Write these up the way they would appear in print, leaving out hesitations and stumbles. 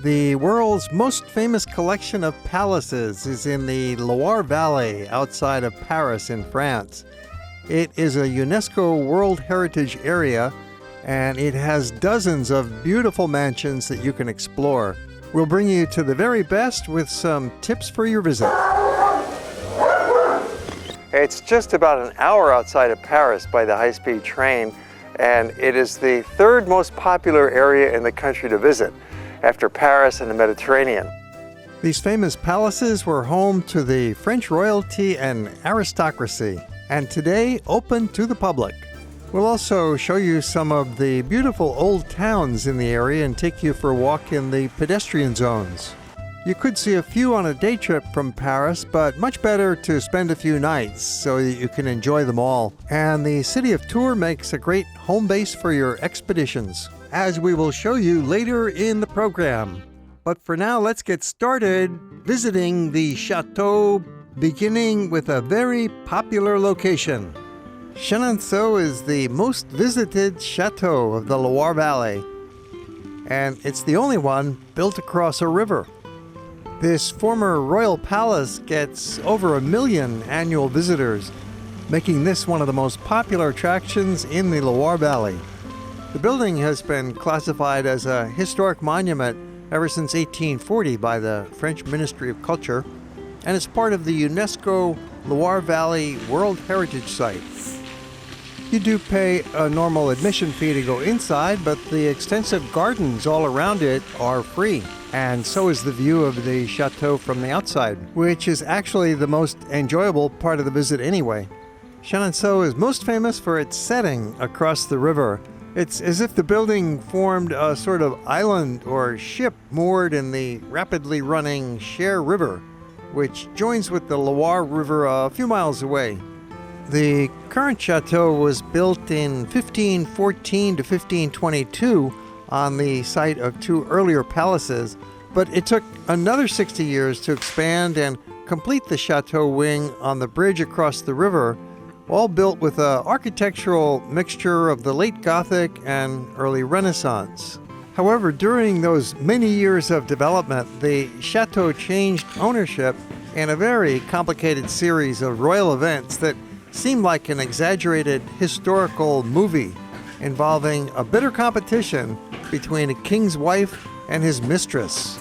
The world's most famous collection of palaces is in the Loire Valley outside of Paris in France. It is a UNESCO World Heritage area, and it has dozens of beautiful mansions that you can explore. We'll bring you to the very best with some tips for your visit. It's just about an hour outside of Paris by the high-speed train, and it is the third most popular area in the country to visit, after Paris and the Mediterranean. These famous palaces were home to the French royalty and aristocracy, and today open to the public. We'll also show you some of the beautiful old towns in the area and take you for a walk in the pedestrian zones. You could see a few on a day trip from Paris, but much better to spend a few nights so that you can enjoy them all. And the city of Tours makes a great home base for your expeditions, as we will show you later in the program. But for now, let's get started visiting the Chateau, beginning with a very popular location. Chenanceau is the most visited chateau of the Loire Valley, and it's the only one built across a river. This former royal palace gets over 1 million annual visitors, making this one of the most popular attractions in the Loire Valley. The building has been classified as a historic monument ever since 1840 by the French Ministry of Culture, and is part of the UNESCO Loire Valley World Heritage Site. You do pay a normal admission fee to go inside, but the extensive gardens all around it are free. And so is the view of the chateau from the outside, which is actually the most enjoyable part of the visit anyway. Chenanceau is most famous for its setting across the river. It's as if the building formed a sort of island or ship moored in the rapidly running Cher River, which joins with the Loire River a few miles away. The current chateau was built in 1514 to 1522 on the site of two earlier palaces, but it took another 60 years to expand and complete the chateau wing on the bridge across the river, all built with an architectural mixture of the late Gothic and early Renaissance. However, during those many years of development, the chateau changed ownership in a very complicated series of royal events that seemed like an exaggerated historical movie involving a bitter competition between a king's wife and his mistress.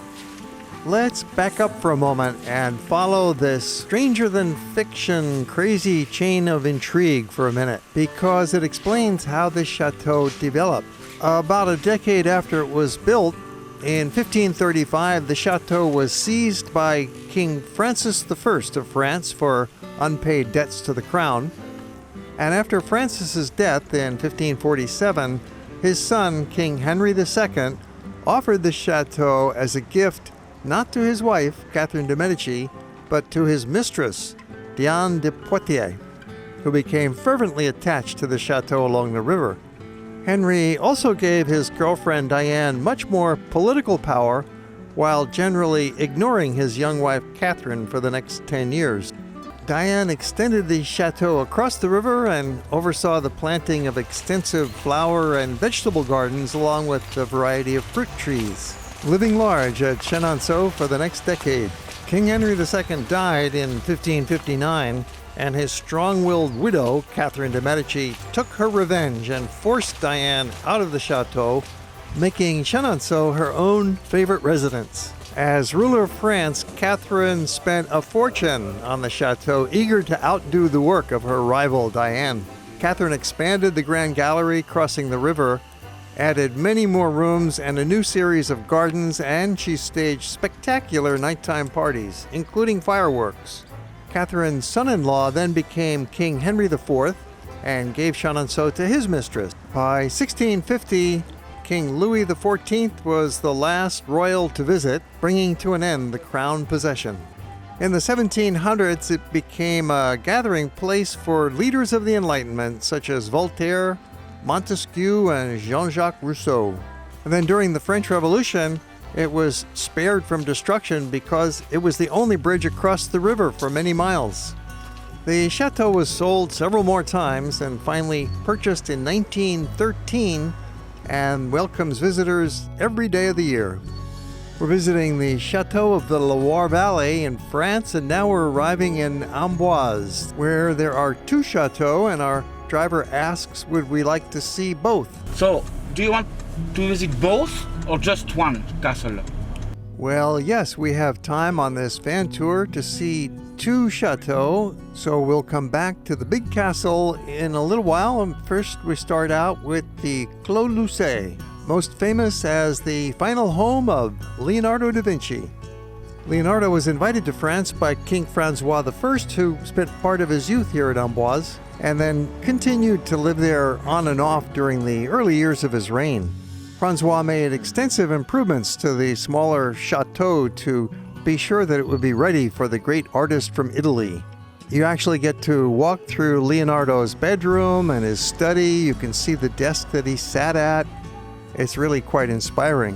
Let's back up for a moment and follow this stranger-than-fiction crazy chain of intrigue for a minute, because it explains how this chateau developed. About a decade after it was built, in 1535, the chateau was seized by King Francis I of France for unpaid debts to the crown. And after Francis's death in 1547, his son, King Henry II, offered the chateau as a gift not to his wife, Catherine de' Medici, but to his mistress, Diane de Poitiers, who became fervently attached to the chateau along the river. Henry also gave his girlfriend Diane much more political power, while generally ignoring his young wife Catherine for the next 10 years. Diane extended the chateau across the river and oversaw the planting of extensive flower and vegetable gardens along with a variety of fruit trees, living large at Chenanceau for the next decade. King Henry II died in 1559, and his strong-willed widow, Catherine de' Medici, took her revenge and forced Diane out of the chateau, making Chenanceau her own favorite residence. As ruler of France, Catherine spent a fortune on the chateau, eager to outdo the work of her rival Diane. Catherine expanded the Grand Gallery crossing the river, added many more rooms and a new series of gardens, and she staged spectacular nighttime parties, including fireworks. Catherine's son-in-law then became King Henry IV and gave Chenanceau to his mistress. By 1650, King Louis XIV was the last royal to visit, bringing to an end the crown possession. In the 1700s, it became a gathering place for leaders of the Enlightenment, such as Voltaire, Montesquieu, and Jean-Jacques Rousseau. And then during the French Revolution, it was spared from destruction because it was the only bridge across the river for many miles. The chateau was sold several more times and finally purchased in 1913 and welcomes visitors every day of the year. We're visiting the Chateau of the Loire Valley in France, and now we're arriving in Amboise, where there are two chateaux, and our driver asks, would we like to see both? So, do you want to visit both or just one castle? Well, yes, we have time on this van tour to see two chateaux, so we'll come back to the big castle in a little while. And first, we start out with the Clos Lucé, most famous as the final home of Leonardo da Vinci. Leonardo was invited to France by King Francois I, who spent part of his youth here at Amboise, and then continued to live there on and off during the early years of his reign. Francois made extensive improvements to the smaller chateau to be sure that it would be ready for the great artist from Italy. You actually get to walk through Leonardo's bedroom and his study. You can see the desk that he sat at. It's really quite inspiring.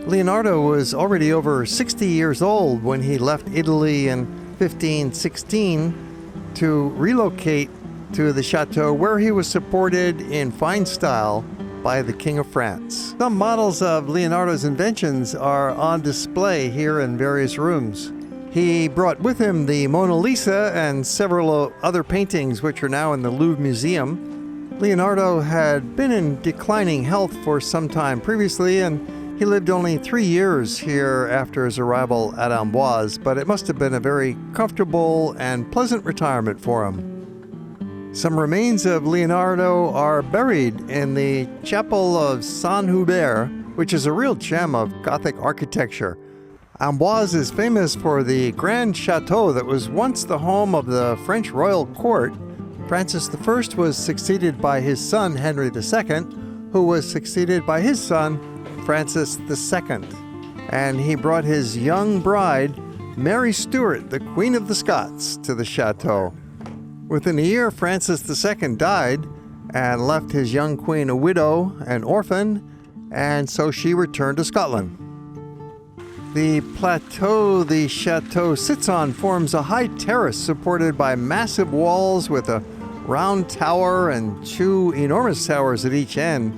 Leonardo was already over 60 years old when he left Italy in 1516 to relocate to the chateau, where he was supported in fine style by the King of France. Some models of Leonardo's inventions are on display here in various rooms. He brought with him the Mona Lisa and several other paintings which are now in the Louvre Museum. Leonardo had been in declining health for some time previously, and he lived only 3 years here after his arrival at Amboise, but it must have been a very comfortable and pleasant retirement for him. Some remains of Leonardo are buried in the Chapel of Saint-Hubert, which is a real gem of Gothic architecture. Amboise is famous for the Grand Chateau that was once the home of the French royal court. Francis I was succeeded by his son Henry II, who was succeeded by his son Francis II. And he brought his young bride, Mary Stuart, the Queen of the Scots, to the chateau. Within a year, Francis II died and left his young queen a widow and orphan, and so she returned to Scotland. The plateau the chateau sits on forms a high terrace supported by massive walls with a round tower and two enormous towers at each end.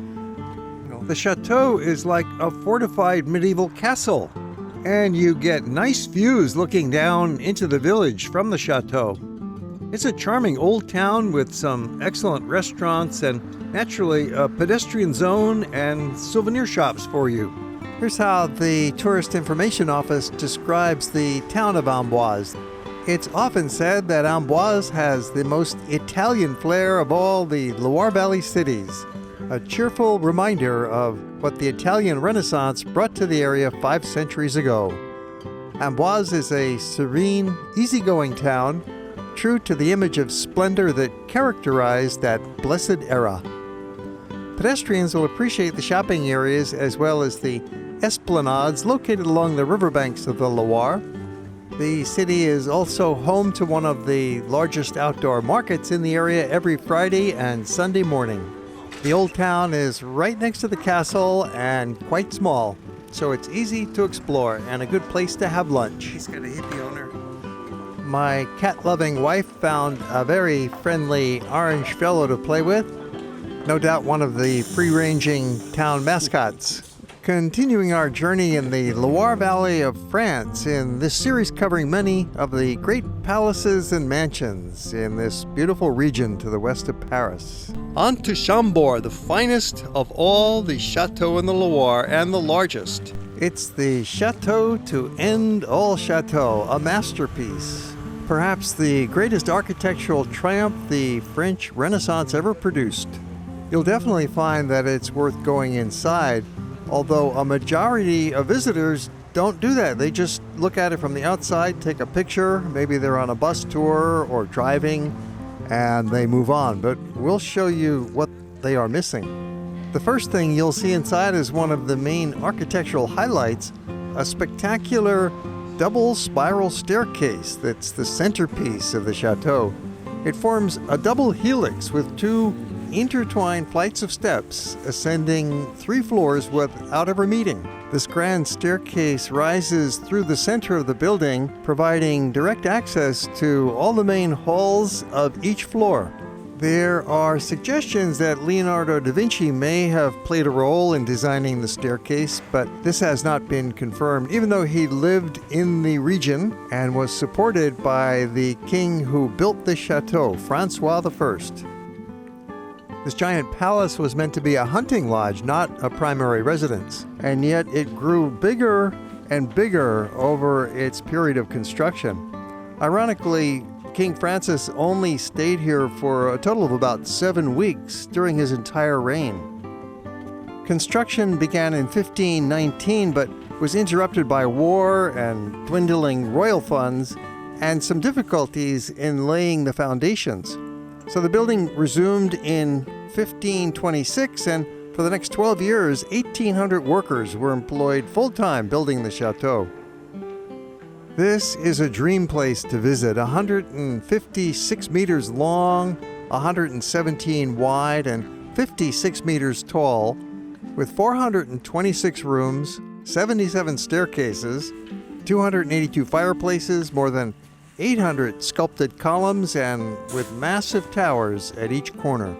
The chateau is like a fortified medieval castle, and you get nice views looking down into the village from the chateau. It's a charming old town with some excellent restaurants and naturally a pedestrian zone and souvenir shops for you. Here's how the Tourist Information Office describes the town of Amboise. It's often said that Amboise has the most Italian flair of all the Loire Valley cities, a cheerful reminder of what the Italian Renaissance brought to the area 5 centuries ago. Amboise is a serene, easygoing town, true to the image of splendor that characterized that blessed era. Pedestrians will appreciate the shopping areas as well as the esplanades located along the riverbanks of the Loire. The city is also home to one of the largest outdoor markets in the area every Friday and Sunday morning. The old town is right next to the castle and quite small, so it's easy to explore and a good place to have lunch. He's got a hippie owner. My cat-loving wife found a very friendly orange fellow to play with, no doubt one of the free-ranging town mascots. Continuing our journey in the Loire Valley of France, in this series covering many of the great palaces and mansions in this beautiful region to the west of Paris. On to Chambord, the finest of all the chateaux in the Loire and the largest. It's the chateau to end all chateaux, a masterpiece. Perhaps the greatest architectural triumph the French Renaissance ever produced. You'll definitely find that it's worth going inside, although a majority of visitors don't do that. They just look at it from the outside, take a picture, maybe they're on a bus tour or driving, and they move on. But we'll show you what they are missing. The first thing you'll see inside is one of the main architectural highlights, a spectacular double spiral staircase that's the centerpiece of the chateau. It forms a double helix with two intertwined flights of steps ascending 3 floors without ever meeting. This grand staircase rises through the center of the building, providing direct access to all the main halls of each floor. There are suggestions that Leonardo da Vinci may have played a role in designing the staircase, but this has not been confirmed, even though he lived in the region and was supported by the king who built the chateau, Francois I. This giant palace was meant to be a hunting lodge, not a primary residence, and yet it grew bigger and bigger over its period of construction. Ironically, King Francis only stayed here for a total of about 7 weeks during his entire reign. Construction began in 1519, but was interrupted by war and dwindling royal funds and some difficulties in laying the foundations. So the building resumed in 1526, and for the next 12 years, 1,800 workers were employed full-time building the chateau. This is a dream place to visit, 156 meters long, 117 wide, and 56 meters tall, with 426 rooms, 77 staircases, 282 fireplaces, more than 800 sculpted columns, and with massive towers at each corner.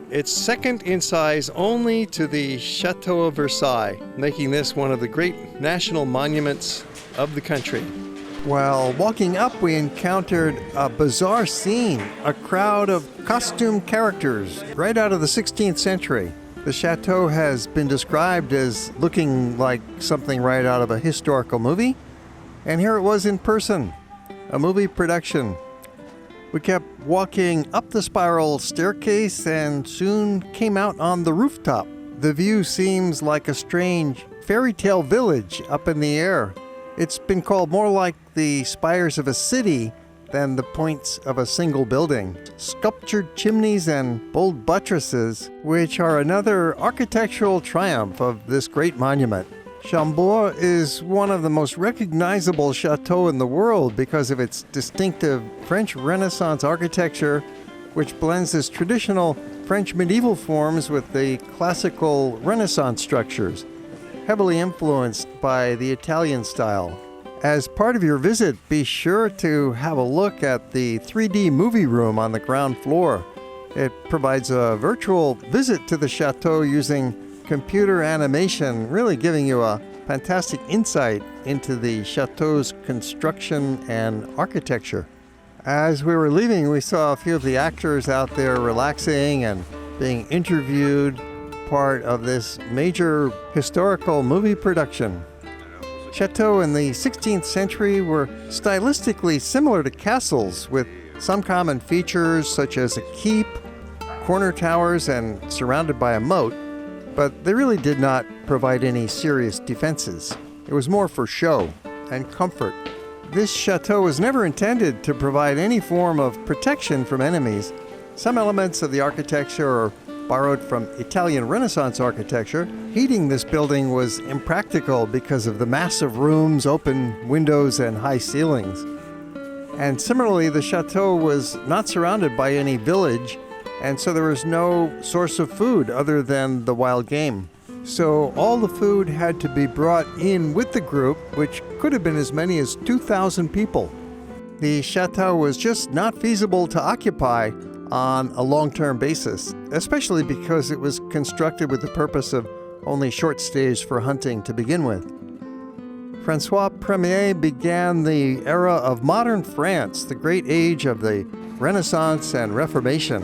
It's second in size only to the Chateau of Versailles, making this one of the great national monuments of the country. While walking up, we encountered a bizarre scene, a crowd of costume characters right out of the 16th century. The chateau has been described as looking like something right out of a historical movie, and here it was in person, a movie production. We kept walking up the spiral staircase and soon came out on the rooftop. The view seems like a strange fairy tale village up in the air. It's been called more like the spires of a city than the points of a single building. Sculptured chimneys and bold buttresses, which are another architectural triumph of this great monument. Chambord is one of the most recognizable chateaux in the world because of its distinctive French Renaissance architecture, which blends its traditional French medieval forms with the classical Renaissance structures, heavily influenced by the Italian style. As part of your visit, be sure to have a look at the 3D movie room on the ground floor. It provides a virtual visit to the chateau using computer animation, really giving you a fantastic insight into the chateau's construction and architecture. As we were leaving, we saw a few of the actors out there relaxing and being interviewed, part of this major historical movie production. Chateaux in the 16th century were stylistically similar to castles, with some common features such as a keep, corner towers, and surrounded by a moat, but they really did not provide any serious defenses. It was more for show and comfort. This chateau was never intended to provide any form of protection from enemies. Some elements of the architecture are borrowed from Italian Renaissance architecture. Heating this building was impractical because of the massive rooms, open windows, and high ceilings. And similarly, the chateau was not surrounded by any village, and so there was no source of food other than the wild game. So all the food had to be brought in with the group, which could have been as many as 2,000 people. The chateau was just not feasible to occupy on a long-term basis, especially because it was constructed with the purpose of only short stays for hunting to begin with. Francois I began the era of modern France, the great age of the Renaissance and Reformation,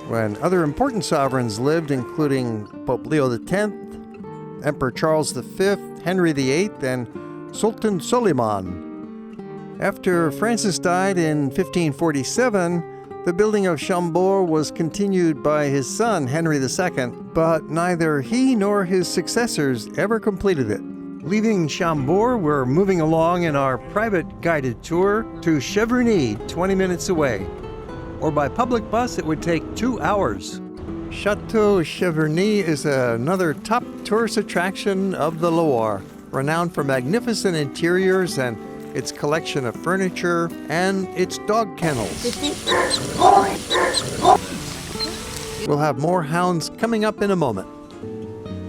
when other important sovereigns lived, including Pope Leo X, Emperor Charles V, Henry VIII, and Sultan Suleiman. After Francis died in 1547, the building of Chambord was continued by his son, Henry II, but neither he nor his successors ever completed it. Leaving Chambord, we're moving along in our private guided tour to Cheverny, 20 minutes away. Or by public bus, it would take 2 hours. Chateau Cheverny is another top tourist attraction of the Loire, renowned for magnificent interiors and its collection of furniture and its dog kennels. We'll have more hounds coming up in a moment.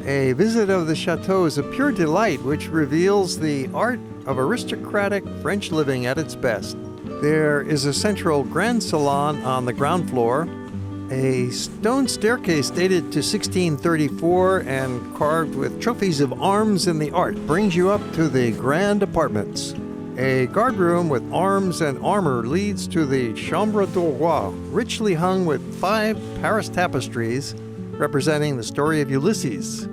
A visit of the chateau is a pure delight, which reveals the art of aristocratic French living at its best. There is a central grand salon on the ground floor, A stone staircase dated to 1634 and carved with trophies of arms and the art brings you up to the grand apartments. A guardroom with arms and armor leads to the Chambord, richly hung with 5 Paris tapestries representing the story of Ulysses.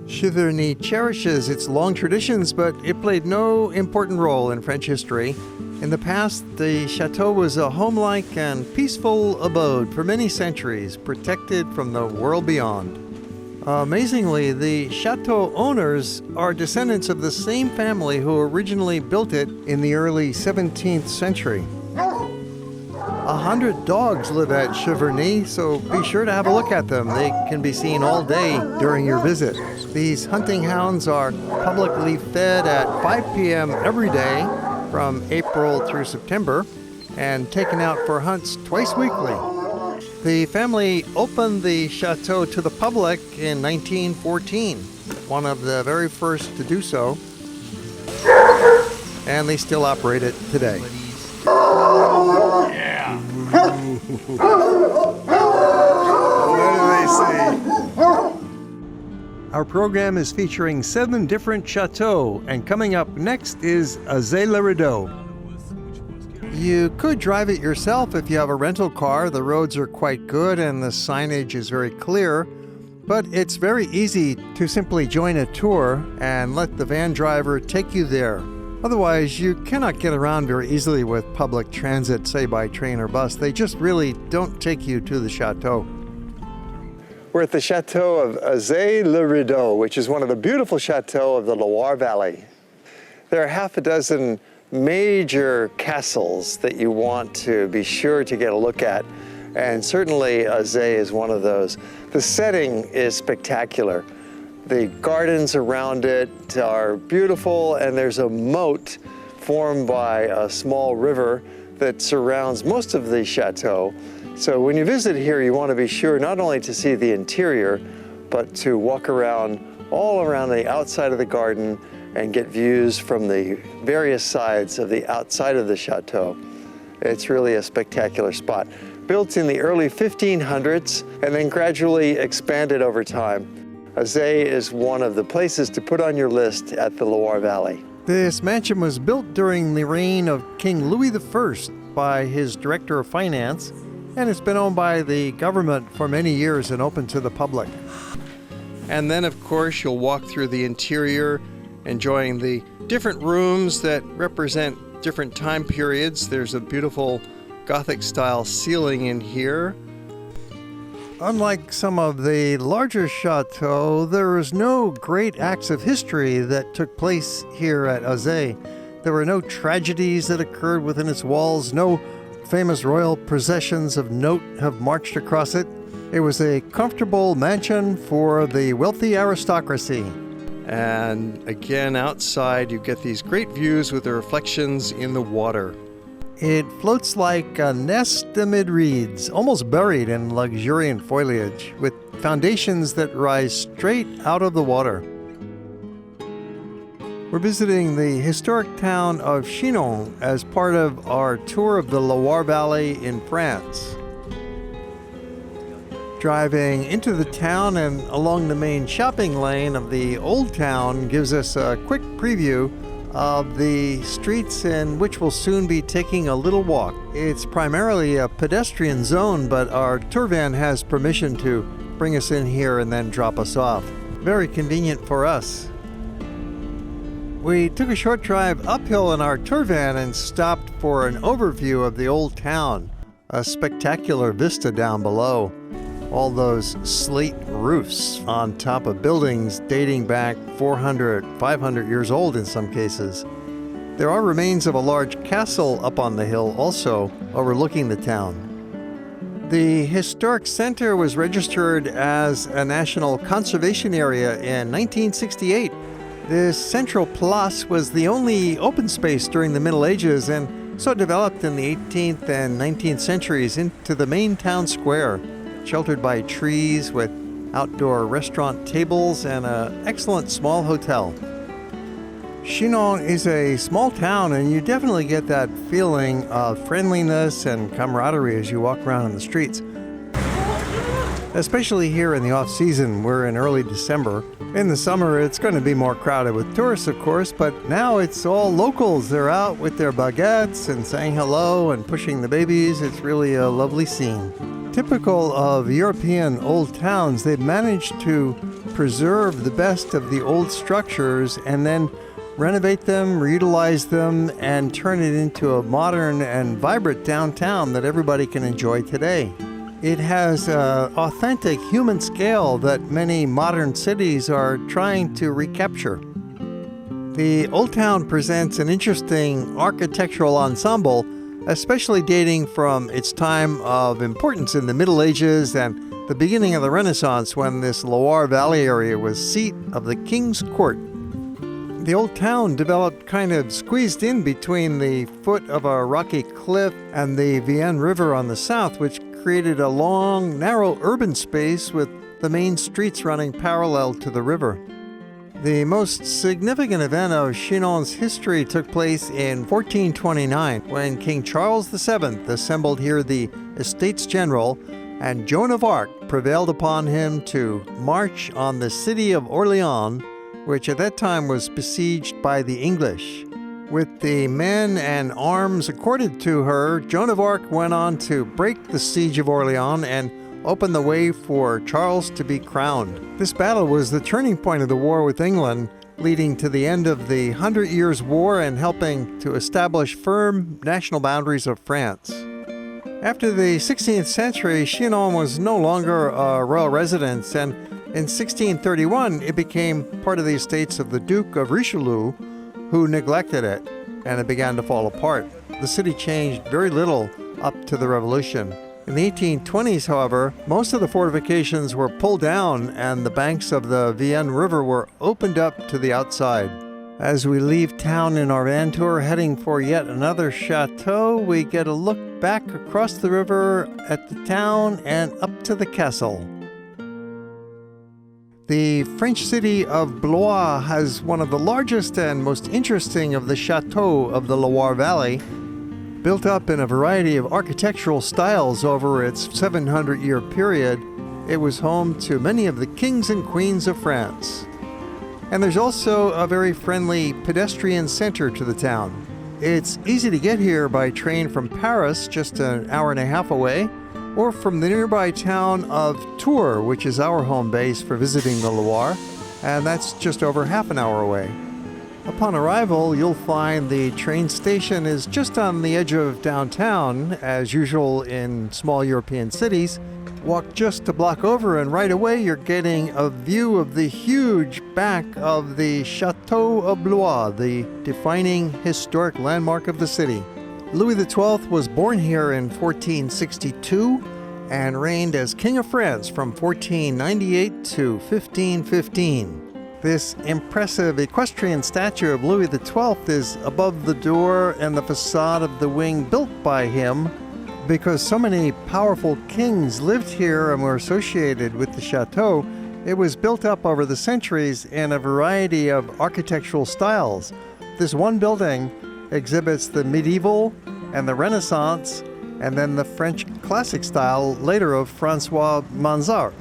Cheverny cherishes its long traditions, but it played no important role in French history. In the past, the chateau was a homelike and peaceful abode for many centuries, protected from the world beyond. Amazingly, the chateau owners are descendants of the same family who originally built it in the early 17th century. 100 dogs live at Cheverny, so be sure to have a look at them. They can be seen all day during your visit. These hunting hounds are publicly fed at 5 p.m. every day from April through September and taken out for hunts twice weekly. The family opened the chateau to the public in 1914, one of the very first to do so, and they still operate it today. Yeah. What do they say? Our program is featuring 7 different chateaux, and coming up next is Azay-le-Rideau. You could drive it yourself if you have a rental car. The roads are quite good and the signage is very clear, but it's very easy to simply join a tour and let the van driver take you there. Otherwise, you cannot get around very easily with public transit, say by train or bus. They just really don't take you to the chateau. We're at the Chateau of Azay-le-Rideau, which is one of the beautiful chateaux of the Loire Valley. There are half a dozen major castles that you want to be sure to get a look at, and certainly Azay is one of those. The setting is spectacular. The gardens around it are beautiful, and there's a moat formed by a small river that surrounds most of the chateau. So when you visit here, you want to be sure not only to see the interior, but to walk around all around the outside of the garden and get views from the various sides of the outside of the chateau. It's really a spectacular spot. Built in the early 1500s and then gradually expanded over time. Azay is one of the places to put on your list at the Loire Valley. This mansion was built during the reign of King Louis I by his director of finance, and it's been owned by the government for many years and open to the public. And then, of course, you'll walk through the interior, enjoying the different rooms that represent different time periods. There's a beautiful Gothic-style ceiling in here. Unlike some of the larger chateaux, there is no great acts of history that took place here at Azay. There were no tragedies that occurred within its walls, no famous royal processions of note have marched across it. It was a comfortable mansion for the wealthy aristocracy. And again, outside you get these great views with the reflections in the water. It floats like a nest amid reeds, almost buried in luxuriant foliage, with foundations that rise straight out of the water. We're visiting the historic town of Chinon as part of our tour of the Loire Valley in France. Driving into the town and along the main shopping lane of the old town gives us a quick preview of the streets in which we'll soon be taking a little walk. It's primarily a pedestrian zone, but our tour van has permission to bring us in here and then drop us off. Very convenient for us. We took a short drive uphill in our tour van and stopped for an overview of the old town. A spectacular vista down below. All those slate roofs on top of buildings dating back 400, 500 years old in some cases. There are remains of a large castle up on the hill also overlooking the town. The historic center was registered as a national conservation area in 1968. This central place was the only open space during the Middle Ages and so developed in the 18th and 19th centuries into the main town square, sheltered by trees with outdoor restaurant tables and an excellent small hotel. Chinon is a small town and you definitely get that feeling of friendliness and camaraderie as you walk around in the streets. especially here in the off-season. We're in early December. In the summer, it's going to be more crowded with tourists, of course, but now it's all locals. They're out with their baguettes and saying hello and pushing the babies. It's really a lovely scene. Typical of European old towns, they've managed to preserve the best of the old structures and then renovate them, reutilize them, and turn it into a modern and vibrant downtown that everybody can enjoy today. It has an authentic human scale that many modern cities are trying to recapture. The Old Town presents an interesting architectural ensemble, especially dating from its time of importance in the Middle Ages and the beginning of the Renaissance, when this Loire Valley area was seat of the King's Court. The Old Town developed kind of squeezed in between the foot of a rocky cliff and the Vienne River on the south, which created a long, narrow urban space with the main streets running parallel to the river. The most significant event of Chinon's history took place in 1429, when King Charles VII assembled here the Estates General, and Joan of Arc prevailed upon him to march on the city of Orleans, which at that time was besieged by the English. With the men and arms accorded to her, Joan of Arc went on to break the siege of Orleans and open the way for Charles to be crowned. This battle was the turning point of the war with England, leading to the end of the 100 Years' War and helping to establish firm national boundaries of France. After the 16th century, Chinon was no longer a royal residence, and in 1631 it became part of the estates of the Duke of Richelieu, who neglected it, and it began to fall apart. The city changed very little up to the Revolution. In the 1820s, however, most of the fortifications were pulled down and the banks of the Vienne River were opened up to the outside. As we leave town in our van tour heading for yet another chateau, we get a look back across the river at the town and up to the castle. The French city of Blois has one of the largest and most interesting of the chateaux of the Loire Valley. Built up in a variety of architectural styles over its 700-year period, it was home to many of the kings and queens of France. And there's also a very friendly pedestrian center to the town. It's easy to get here by train from Paris, just an hour and a half away, or from the nearby town of Tours, which is our home base for visiting the Loire, and that's just over half an hour away. Upon arrival, you'll find the train station is just on the edge of downtown, as usual in small European cities. Walk just a block over and right away you're getting a view of the huge back of the Chateau of Blois, the defining historic landmark of the city. Louis XII was born here in 1462 and reigned as King of France from 1498 to 1515. This impressive equestrian statue of Louis XII is above the door and the facade of the wing built by him. Because so many powerful kings lived here and were associated with the chateau, it was built up over the centuries in a variety of architectural styles. This one building exhibits the medieval and the Renaissance, and then the French classic style later of Francois Mansart.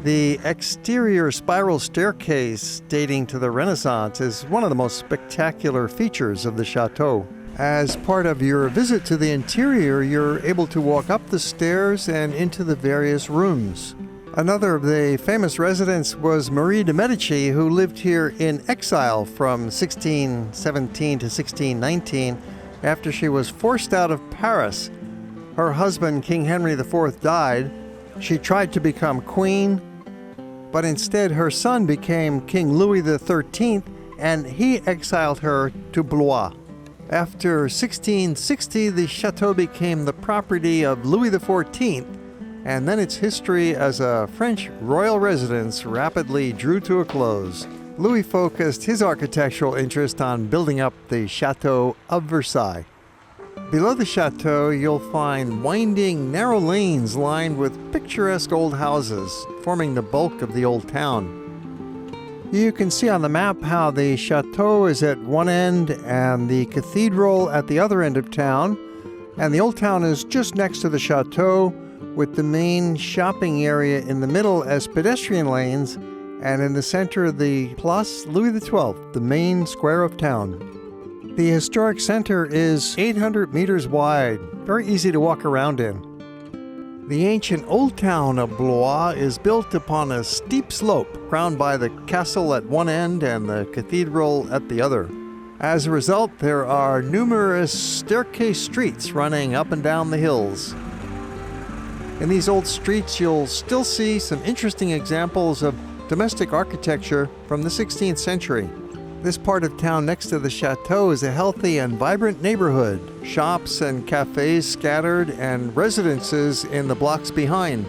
The exterior spiral staircase dating to the Renaissance is one of the most spectacular features of the chateau. As part of your visit to the interior, you're able to walk up the stairs and into the various rooms. Another of the famous residents was Marie de Medici, who lived here in exile from 1617 to 1619 after she was forced out of Paris. Her husband, King Henry IV, died. She tried to become queen, but instead her son became King Louis XIII, and he exiled her to Blois. After 1660, the chateau became the property of Louis XIV, and then its history as a French royal residence rapidly drew to a close. Louis focused his architectural interest on building up the Chateau of Versailles. Below the chateau, you'll find winding, narrow lanes lined with picturesque old houses, forming the bulk of the old town. You can see on the map how the chateau is at one end and the cathedral at the other end of town, and the old town is just next to the chateau, with the main shopping area in the middle as pedestrian lanes, and in the center the Place Louis XII, the main square of town. The historic center is 800 meters wide, very easy to walk around in. The ancient old town of Blois is built upon a steep slope, crowned by the castle at one end and the cathedral at the other. As a result, there are numerous staircase streets running up and down the hills. In these old streets, you'll still see some interesting examples of domestic architecture from the 16th century. This part of town next to the chateau is a healthy and vibrant neighborhood. Shops and cafes scattered and residences in the blocks behind.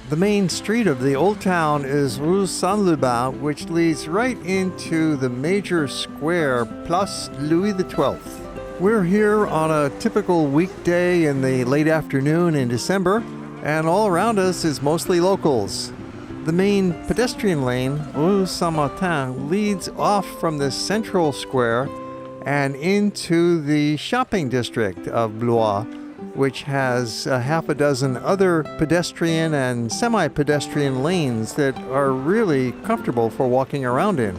The main street of the old town is Rue Saint-Lubin, which leads right into the major square, Place Louis XII. We're here on a typical weekday in the late afternoon in December, and all around us is mostly locals. The main pedestrian lane, Rue Saint-Martin, leads off from this central square and into the shopping district of Blois, which has a half a dozen other pedestrian and semi-pedestrian lanes that are really comfortable for walking around in.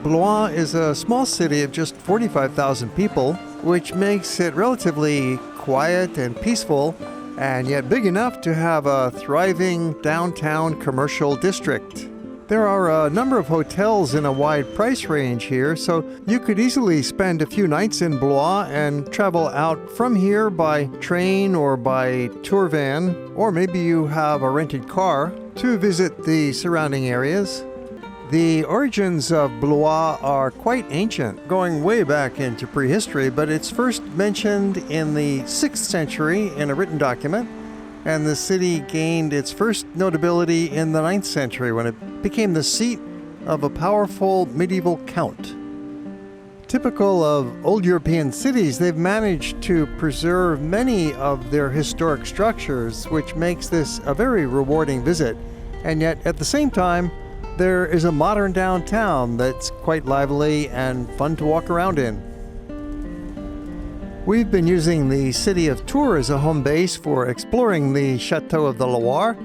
Blois is a small city of just 45,000 people, which makes it relatively quiet and peaceful, and yet big enough to have a thriving downtown commercial district. There are a number of hotels in a wide price range here, so you could easily spend a few nights in Blois and travel out from here by train or by tour van, or maybe you have a rented car to visit the surrounding areas. The origins of Blois are quite ancient, going way back into prehistory, but it's first mentioned in the 6th century in a written document, and the city gained its first notability in the 9th century when it became the seat of a powerful medieval count. Typical of old European cities, they've managed to preserve many of their historic structures, which makes this a very rewarding visit, and yet at the same time, there is a modern downtown that's quite lively and fun to walk around in. We've been using the city of Tours as a home base for exploring the Chateau of the Loire,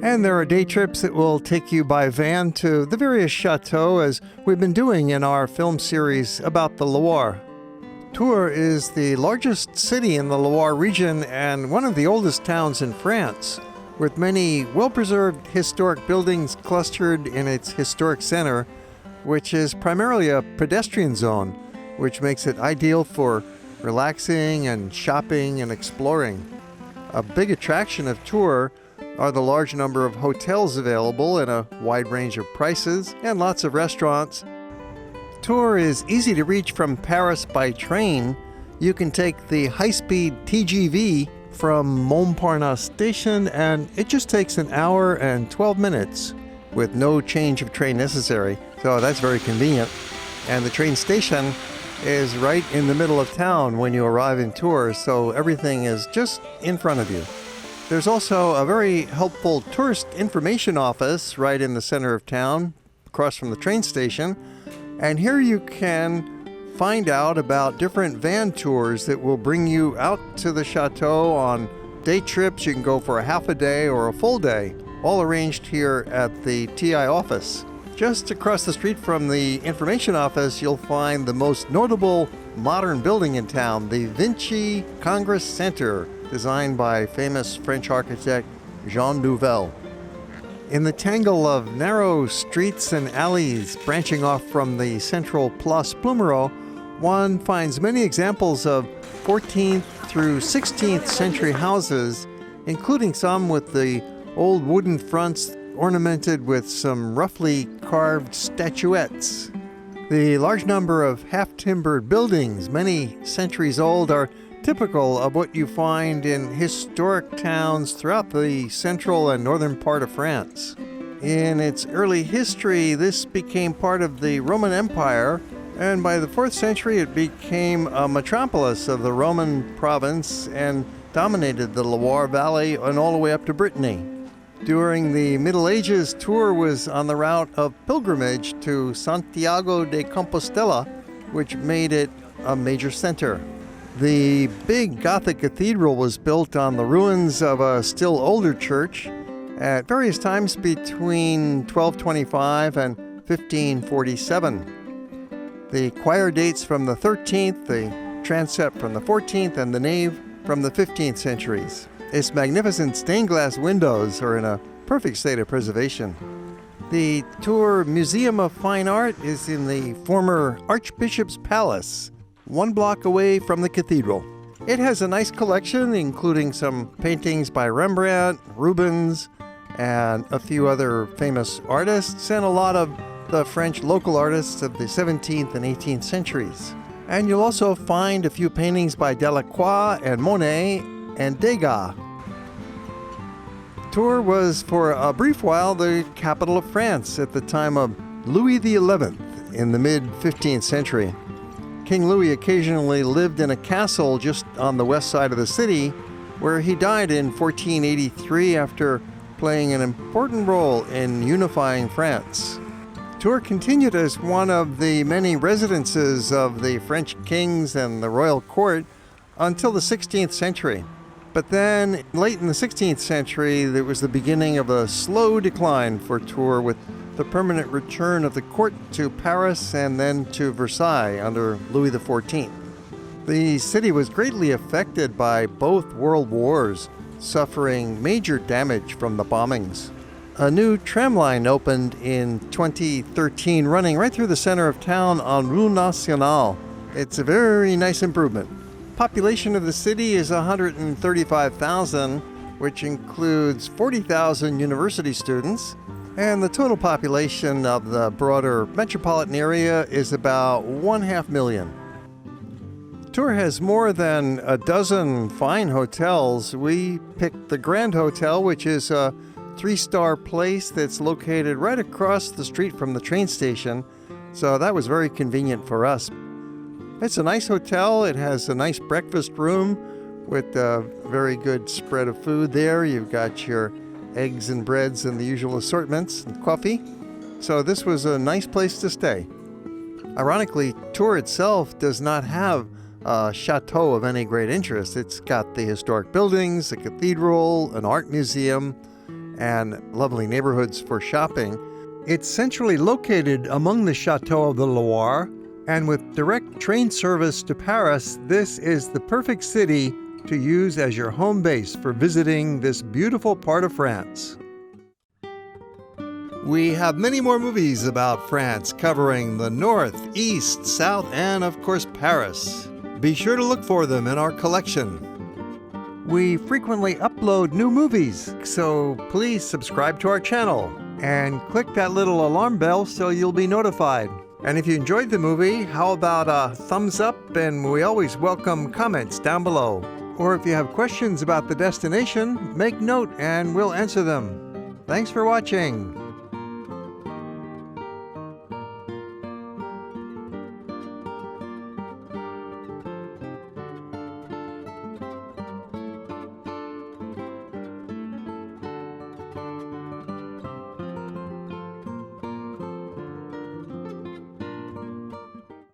and there are day trips that will take you by van to the various chateaux, as we've been doing in our film series about the Loire. Tours is the largest city in the Loire region and one of the oldest towns in France, with many well-preserved historic buildings clustered in its historic center, which is primarily a pedestrian zone, which makes it ideal for relaxing and shopping and exploring. A big attraction of Tours are the large number of hotels available in a wide range of prices and lots of restaurants. Tours is easy to reach from Paris by train. You can take the high-speed TGV from Montparnasse station, and it just takes an hour and 12 minutes with no change of train necessary. So that's very convenient. And the train station is right in the middle of town when you arrive in Tours, so everything is just in front of you. There's also a very helpful tourist information office right in the center of town, across from the train station. And here you can find out about different van tours that will bring you out to the chateau on day trips. You can go for a half a day or a full day, all arranged here at the TI office. Just across the street from the information office, you'll find the most notable modern building in town, the Vinci Congress Center, designed by famous French architect Jean Nouvel. In the tangle of narrow streets and alleys branching off from the central Place Plumereau, one finds many examples of 14th through 16th century houses, including some with the old wooden fronts ornamented with some roughly carved statuettes. The large number of half-timbered buildings, many centuries old, are typical of what you find in historic towns throughout the central and northern part of France. In its early history, this became part of the Roman Empire, and by the 4th century it became a metropolis of the Roman province and dominated the Loire Valley and all the way up to Brittany. During the Middle Ages, Tours was on the route of pilgrimage to Santiago de Compostela, which made it a major center. The big Gothic cathedral was built on the ruins of a still older church at various times between 1225 and 1547. The choir dates from the 13th, the transept from the 14th, and the nave from the 15th centuries. Its magnificent stained glass windows are in a perfect state of preservation. The Tours Museum of Fine Art is in the former Archbishop's Palace, 1 block away from the cathedral. It has a nice collection, including some paintings by Rembrandt, Rubens, and a few other famous artists, and a lot of the French local artists of the 17th and 18th centuries. And you'll also find a few paintings by Delacroix and Monet and Degas. Tours was for a brief while the capital of France at the time of Louis XI in the mid-15th century. King Louis occasionally lived in a castle just on the west side of the city, where he died in 1483 after playing an important role in unifying France. Tours continued as one of the many residences of the French kings and the royal court until the 16th century. But then, late in the 16th century, there was the beginning of a slow decline for Tours, with the permanent return of the court to Paris and then to Versailles under Louis XIV. The city was greatly affected by both world wars, suffering major damage from the bombings. A new tram line opened in 2013, running right through the center of town on Rue Nationale. It's a very nice improvement. Population of the city is 135,000, which includes 40,000 university students, and the total population of the broader metropolitan area is about 500,000. Tours has more than a dozen fine hotels. We picked the Grand Hotel, which is a 3-star place that's located right across the street from the train station, so that was very convenient for us. It's a nice hotel. It has a nice breakfast room with a very good spread of food there. You've got your eggs and breads and the usual assortments and coffee. So this was a nice place to stay. Ironically, Tours itself does not have a chateau of any great interest. It's got the historic buildings, a cathedral, an art museum, and lovely neighborhoods for shopping. It's centrally located among the chateaux of the Loire, and with direct train service to Paris, this is the perfect city to use as your home base for visiting this beautiful part of France. We have many more movies about France covering the north, east, south, and of course Paris. Be sure to look for them in our collection. We frequently upload new movies, so please subscribe to our channel and click that little alarm bell so you'll be notified. And if you enjoyed the movie, how about a thumbs up? And we always welcome comments down below. Or if you have questions about the destination, make note and we'll answer them. Thanks for watching.